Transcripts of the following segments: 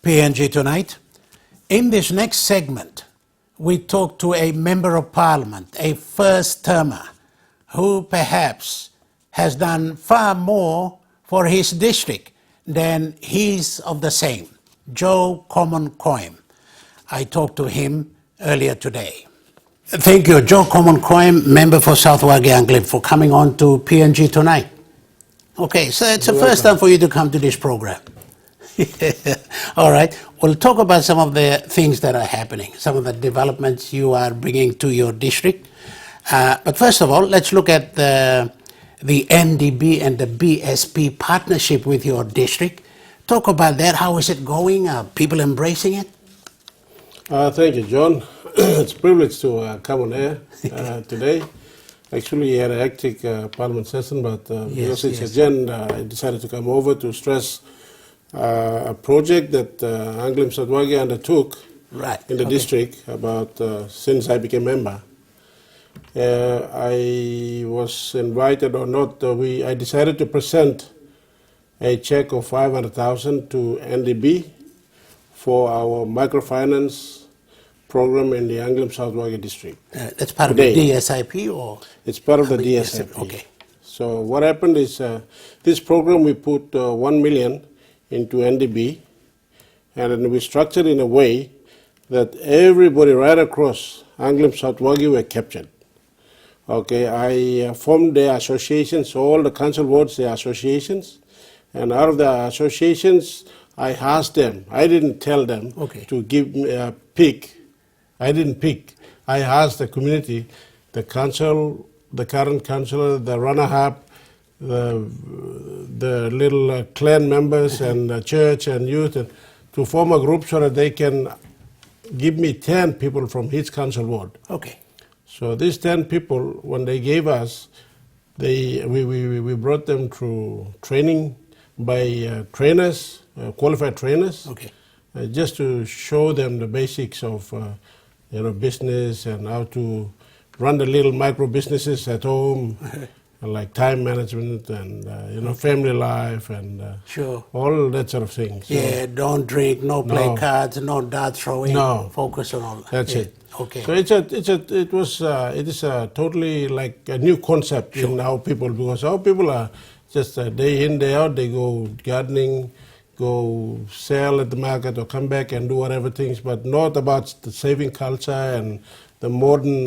PNG tonight. In this next segment, we talk to a member of parliament, a first-termer, who perhaps has done far more for his district than he's of the same, Joe Common Coim. I talked to him earlier today. Thank you, Joe Common Coim, member for South Wagi Anglin, for coming on to PNG tonight. Okay, so it's the first time for you to come to this program. All right, we'll talk about some of the things that are happening, some of the developments you are bringing to your district. But first of all, let's look at the NDB and the BSP partnership with your district. Talk about that. How is it going? Are people embracing it? Thank you, John. It's a privilege to come on air today. Actually, we had a hectic parliament session, but because it's agenda, I decided to come over to stress a project that Anglim Sadwagi undertook in the district about since I became member. I was invited or not, I decided to present a check of 500,000 to NDB for our microfinance program in the Anglim Sadwagi district. That's part of the DSIP, or? It's part of the DSIP. Okay. So what happened is this program we put 1 million into NDB, and then we structured in a way that everybody right across Anglim Sadwagi were captured. Okay, I formed the associations, all the council boards, the associations, and out of the associations, I asked them, I didn't tell them to give me a pick. I didn't pick. I asked the community, the council, the current councillor, the runner-up, the little clan members and the church and youth to form a group so that they can give me 10 people from each council ward. Okay. So these 10 people, when they gave us, we brought them through training by trainers, qualified trainers, just to show them the basics of business and how to run the little micro businesses at home, like time management and family life and all that sort of thing. So don't drink, no play cards, no dart throwing. Focus on all that. That's it. Okay. So it is a totally like a new concept in how people, because how people are just day in, day out, they go gardening, go sell at the market or come back and do whatever things, but not about the saving culture and the modern,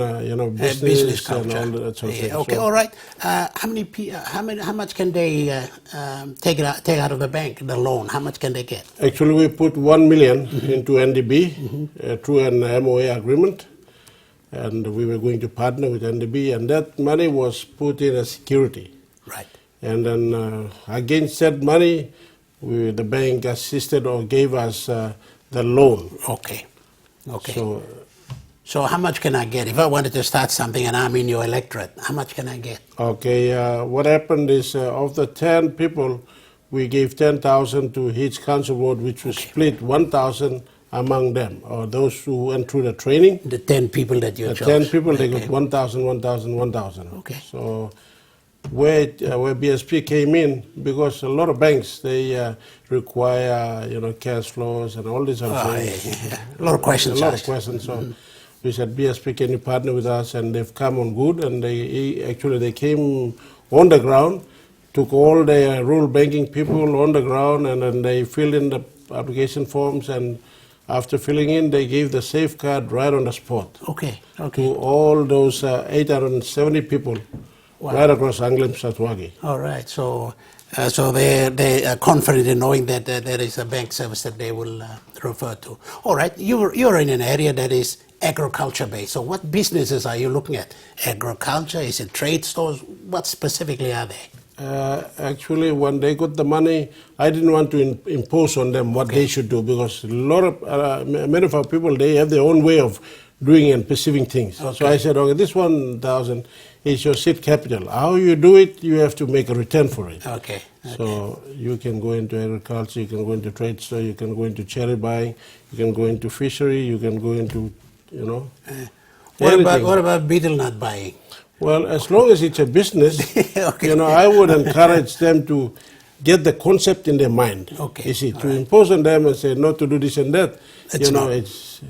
business culture and all that sort of thing. Okay, all right. How much can they take out of the bank, the loan? How much can they get? Actually, we put 1 million into NDB through an MOA agreement, and we were going to partner with NDB, and that money was put in as security. Right. And then against that money, the bank assisted or gave us the loan. Okay. So how much can I get? If I wanted to start something and I'm in your electorate, how much can I get? Okay, what happened is of the 10 people, we gave 10,000 to each council ward, which was split 1,000 among them, or those who went through the training. The 10 people that you chose. The 10 people, they got 1,000, 1,000, 1,000. Okay. So where BSP came in, because a lot of banks, they require, cash flows and all these other things. A lot of questions. So we said, BSP, can you partner with us? And they've come on good, and they came on the ground, took all the rural banking people on the ground, and then they filled in the application forms, and after filling in, they gave the safeguard right on the spot. Okay. To all those 870 people right across Anglim Sadwagi. All right, so they are confident in knowing that there is a bank service that they will refer to. All right, you're in an area that is agriculture based. So what businesses are you looking at? Agriculture? Is it trade stores? What specifically are they? Actually, when they got the money, I didn't want to impose on them what they should do, because many of our people, they have their own way of doing and perceiving things. So I said, okay, this 1,000 is your seed capital. How you do it, you have to make a return for it. Okay. So you can go into agriculture, you can go into trade store, you can go into cherry buying, you can go into fishery, you can go into, What about betel nut buying? Well, as long as it's a business, I would encourage them to get the concept in their mind. Okay, You see, to right. impose on them and say not to do this and that, It's not. it's...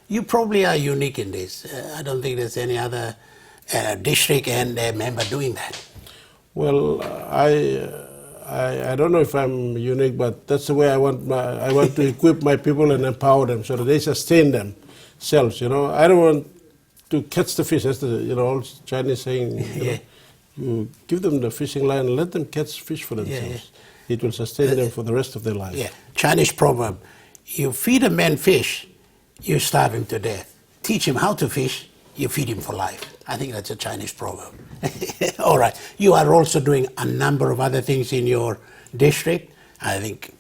You probably are unique in this. I don't think there's any other district and member doing that. Well, I don't know if I'm unique, but that's the way I want to equip my people and empower them so that they sustain themselves. I don't want to catch the fish. That's the old Chinese saying. Yeah. You give them the fishing line and let them catch fish for themselves. It will sustain them for the rest of their lives. Yeah, Chinese proverb: you feed a man fish, you starve him to death. Teach him how to fish, you feed him for life. I think that's a Chinese proverb. All right. You are also doing a number of other things in your district. I think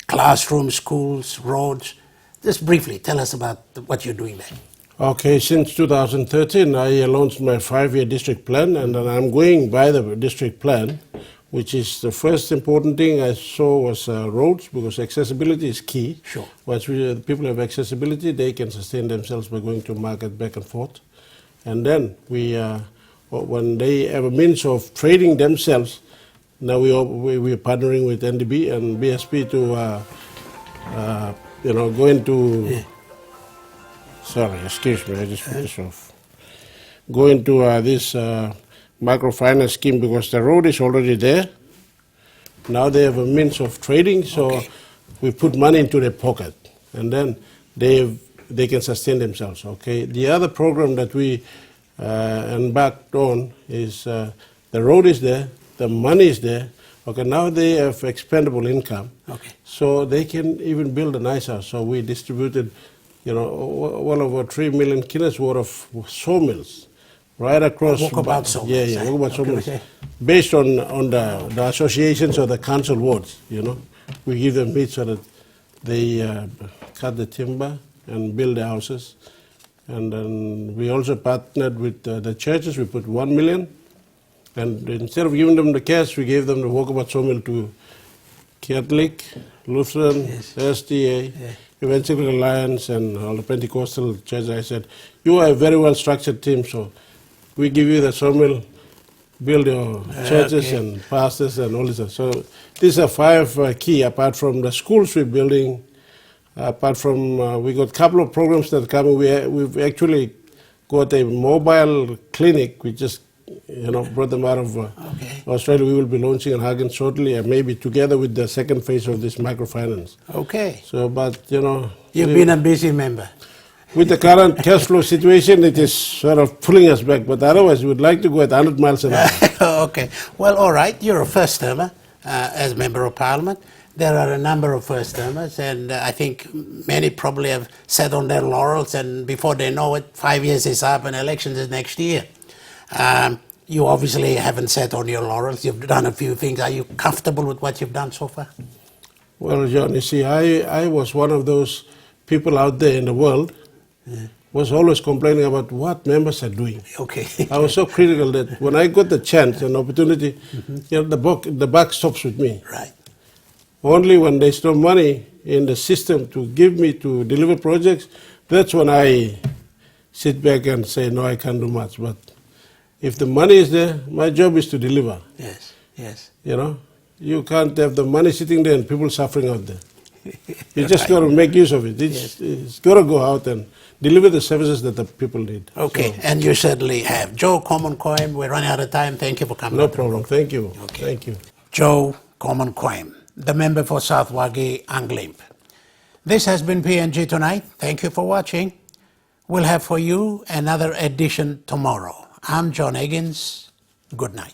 classrooms, schools, roads. Just briefly, tell us about what you're doing there. Okay, since 2013, I launched my 5-year district plan, and then I'm going by the district plan, which is the first important thing I saw was roads, because accessibility is key. Sure. Once people have accessibility, they can sustain themselves by going to market back and forth. And then when they have a means of trading themselves, now we're partnering with NDB and BSP to go into. Yeah. Sorry, excuse me, I just put this off. Go into this microfinance scheme because the road is already there. Now they have a means of trading, so we put money into their pocket, and then they can sustain themselves. Okay. The other program that we embarked on is the road is there, the money is there. Okay. Now they have expendable income, so they can even build a nice house. So we distributed, well over 3 million kilos worth of sawmills right across. Walkabout sawmills. Yeah, walkabout sawmills. Based on the associations or the council wards, we give them meat so that they cut the timber and build the houses. And then we also partnered with the churches. We put 1 million. And instead of giving them the cash, we gave them the walkabout sawmill to Catholic, Lutheran, SDA, Evangelical Alliance, and all the Pentecostal churches. I said, you are a very well-structured team, so we give you the sawmill, build your churches and pastors and all this. So these are 5 key, apart from the schools we're building. Apart from, we got a couple of programs that are coming. We've actually got a mobile clinic. We just, brought them out of Australia. We will be launching in Hagen shortly, and maybe together with the second phase of this microfinance. Okay. So, but, You've been a busy member. With the current cash flow situation, it is sort of pulling us back. But otherwise, we would like to go at 100 miles an hour. Okay. Well, all right. You're a first-termer as Member of Parliament. There are a number of first-termers, and I think many probably have sat on their laurels, and before they know it, 5 years is up and elections is next year. You obviously haven't sat on your laurels. You've done a few things. Are you comfortable with what you've done so far? Well, John, you see, I was one of those people out there in the world was always complaining about what members are doing. Okay. I was so critical that when I got the chance and opportunity, the buck stops with me. Right. Only when there's no money in the system to give me to deliver projects, that's when I sit back and say, no, I can't do much. But if the money is there, my job is to deliver. Yes, yes. You can't have the money sitting there and people suffering out there. You just got to make use of it. It's got to go out and deliver the services that the people need. Okay, and you certainly have. Joe Common-Coim, we're running out of time. Thank you for coming. No problem. Thank you. Okay. Thank you. Joe Common-Coim, the member for South Wagi Anglimp. This has been PNG Tonight. Thank you for watching. We'll have for you another edition tomorrow. I'm John Higgins. Good night.